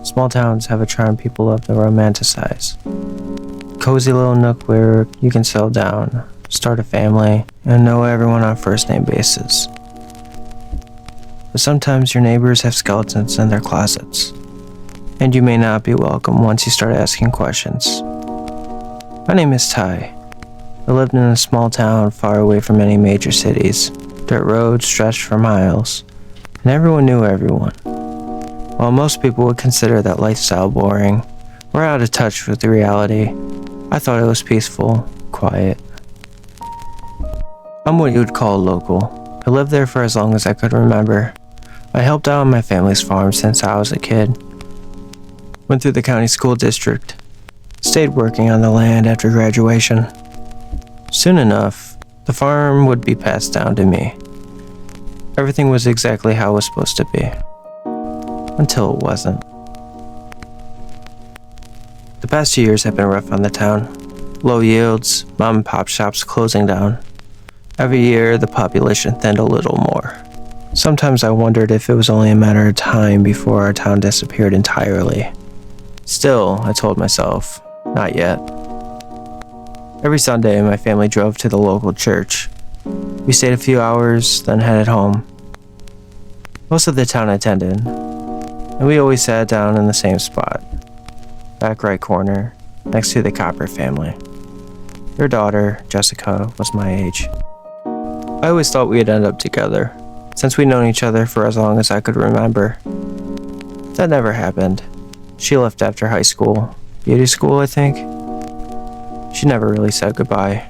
Small towns have a charm people love to romanticize. Cozy little nook where you can settle down, start a family, and know everyone on a first name basis. But sometimes your neighbors have skeletons in their closets, and you may not be welcome once you start asking questions. My name is Ty. I lived in a small town far away from any major cities. Dirt roads stretched for miles, and everyone knew everyone. While most people would consider that lifestyle boring or out of touch with the reality, I thought it was peaceful, quiet. I'm what you would call a local. I lived there for as long as I could remember. I helped out on my family's farm since I was a kid. Went through the county school district. Stayed working on the land after graduation. Soon enough, the farm would be passed down to me. Everything was exactly how it was supposed to be. Until it wasn't. The past 2 years have been rough on the town. Low yields, mom and pop shops closing down. Every year, the population thinned a little more. Sometimes I wondered if it was only a matter of time before our town disappeared entirely. Still, I told myself, not yet. Every Sunday, my family drove to the local church. We stayed a few hours, then headed home. Most of the town attended, and we always sat down in the same spot, back right corner, next to the Copper family. Their daughter, Jessica, was my age. I always thought we'd end up together, since we'd known each other for as long as I could remember. That never happened. She left after high school, beauty school, I think. She never really said goodbye.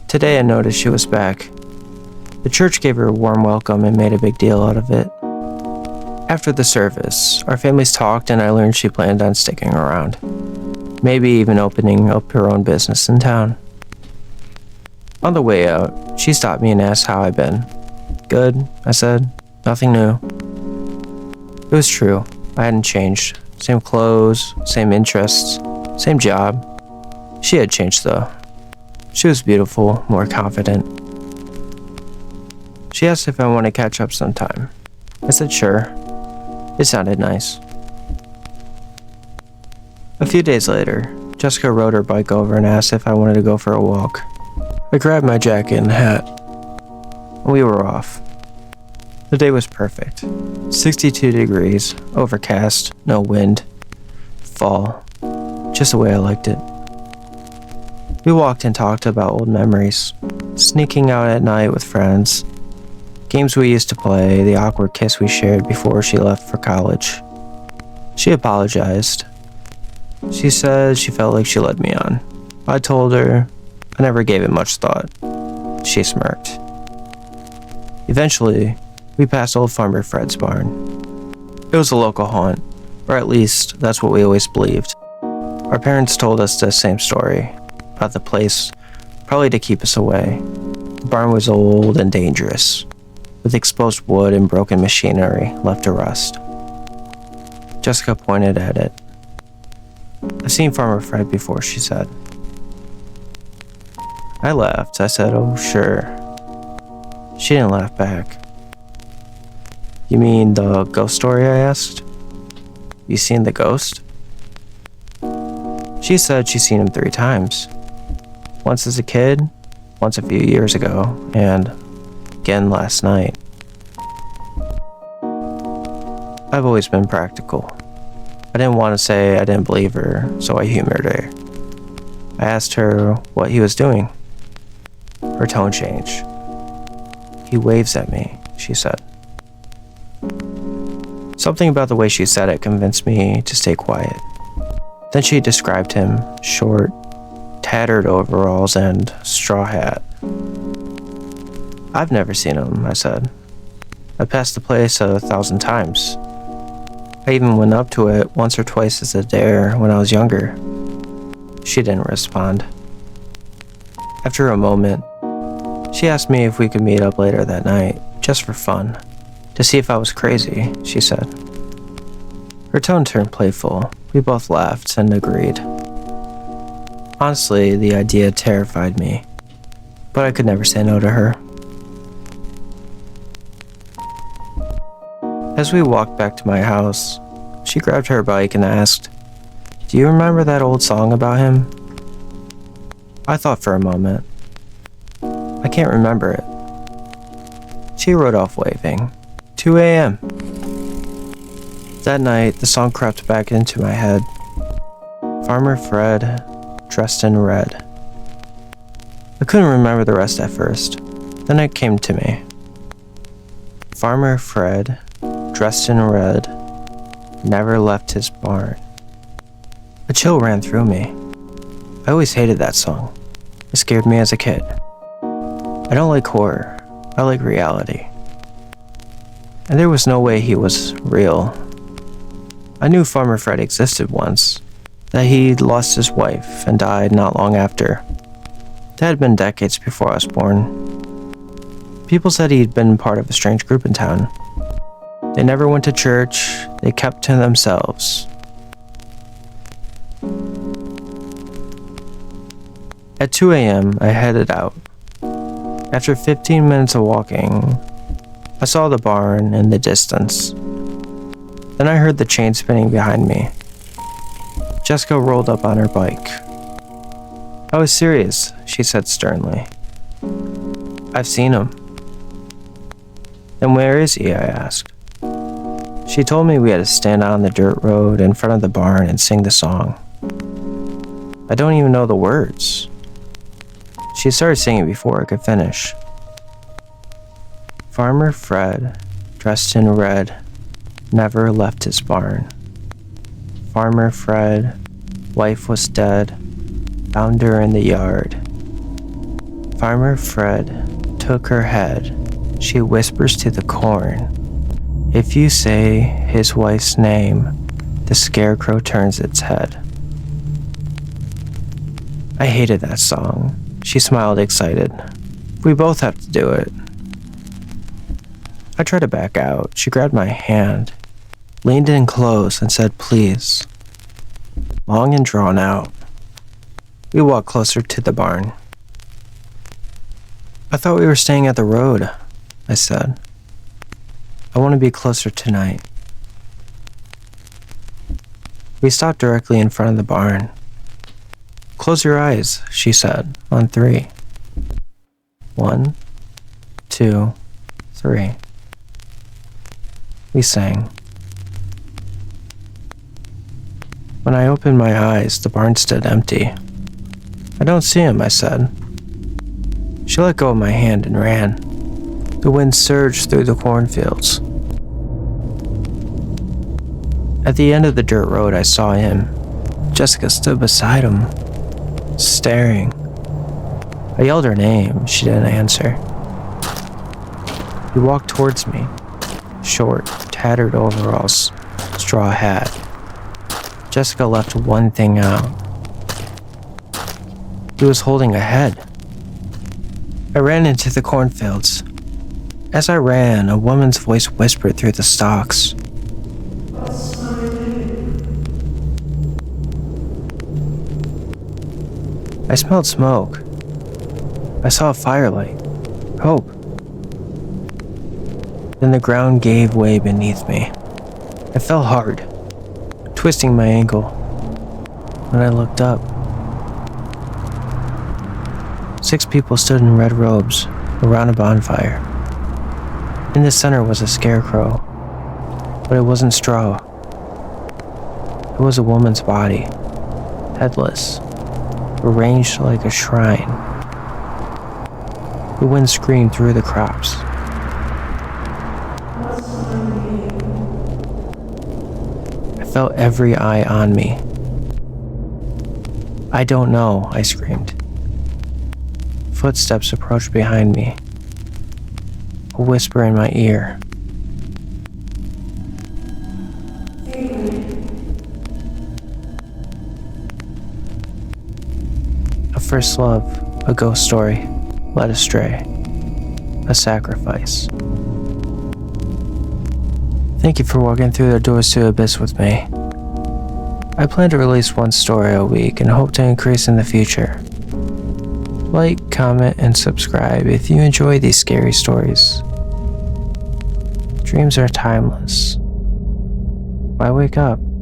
Today I noticed she was back. The church gave her a warm welcome and made a big deal out of it. After the service, our families talked and I learned she planned on sticking around. Maybe even opening up her own business in town. On the way out, she stopped me and asked how I'd been. Good, I said. Nothing new. It was true. I hadn't changed. Same clothes, same interests, same job. She had changed though. She was beautiful, more confident. She asked if I want to catch up sometime. I said sure. It sounded nice. A few days later, Jessica rode her bike over and asked if I wanted to go for a walk. I grabbed my jacket and hat, and we were off. The day was perfect. 62 degrees, overcast, no wind, fall, just the way I liked it. We walked and talked about old memories, sneaking out at night with friends, games we used to play, the awkward kiss we shared before she left for college. She apologized. She said she felt like she led me on. I told her I never gave it much thought. She smirked. Eventually, we passed old farmer Fred's barn. It was a local haunt, or at least that's what we always believed. Our parents told us the same story about the place, probably to keep us away. The barn was old and dangerous, with exposed wood and broken machinery left to rust. Jessica pointed at it. I've seen Farmer Fred before, she said. I laughed. I said, oh, sure. She didn't laugh back. You mean the ghost story, I asked? You seen the ghost? She said she's seen him 3 times. Once as a kid, once a few years ago, and again last night. I've always been practical. I didn't want to say I didn't believe her, so I humored her. I asked her what he was doing. Her tone changed. He waves at me, she said. Something about the way she said it convinced me to stay quiet. Then she described him, short, tattered overalls and straw hat. I've never seen him, I said. I passed the place 1,000 times. I even went up to it once or twice as a dare when I was younger. She didn't respond. After a moment, she asked me if we could meet up later that night, just for fun, to see if I was crazy, she said. Her tone turned playful. We both laughed and agreed. Honestly, the idea terrified me, but I could never say no to her. As we walked back to my house, She grabbed her bike and asked, "Do you remember that old song about him?" I thought for a moment. I can't remember it. She rode off waving. 2 a.m. That night, the song crept back into my head. Farmer Fred, dressed in red. I couldn't remember the rest at first. Then it came to me. Farmer Fred, dressed in red, never left his barn. A chill ran through me. I always hated that song. It scared me as a kid. I don't like horror. I like reality. And there was no way he was real. I knew Farmer Fred existed once, that he'd lost his wife and died not long after. That had been decades before I was born. People said he'd been part of a strange group in town. They never went to church, they kept to themselves. At 2 a.m., I headed out. After 15 minutes of walking, I saw the barn in the distance. Then I heard the chain spinning behind me. Jessica rolled up on her bike. "I was serious," she said sternly. "I've seen him." "Then where is he?" I asked. She told me we had to stand out on the dirt road in front of the barn and sing the song. I don't even know the words. She started singing before I could finish. Farmer Fred, dressed in red, never left his barn. Farmer Fred, wife was dead, found her in the yard. Farmer Fred took her head, she whispers to the corn. If you say his wife's name, the scarecrow turns its head. I hated that song. She smiled excited. We both have to do it. I tried to back out. She grabbed my hand, leaned in close, and said, "Please." Long and drawn out. We walked closer to the barn. "I thought we were staying at the road," I said. "I want to be closer tonight." We stopped directly in front of the barn. "Close your eyes," she said, on 3. 1, 2, 3. We sang. When I opened my eyes, the barn stood empty. "I don't see him," I said. She let go of my hand and ran. The wind surged through the cornfields. At the end of the dirt road, I saw him. Jessica stood beside him, staring. I yelled her name. She didn't answer. He walked towards me. Short, tattered overalls, straw hat. Jessica left one thing out. He was holding a head. I ran into the cornfields. As I ran, a woman's voice whispered through the stalks. "What's my name?" I smelled smoke. I saw a firelight. Hope. Then the ground gave way beneath me. I fell hard, twisting my ankle. When I looked up, 6 people stood in red robes around a bonfire. In the center was a scarecrow, but it wasn't straw. It was a woman's body, headless, arranged like a shrine. The wind screamed through the crops. I felt every eye on me. "I don't know," I screamed. Footsteps approached behind me. A whisper in my ear. A first love, a ghost story, led astray, a sacrifice. Thank you for walking through the doors to Abyss with me. I plan to release one story a week and hope to increase in the future. Like, comment, and subscribe if you enjoy these scary stories. Dreams are timeless. Why wake up?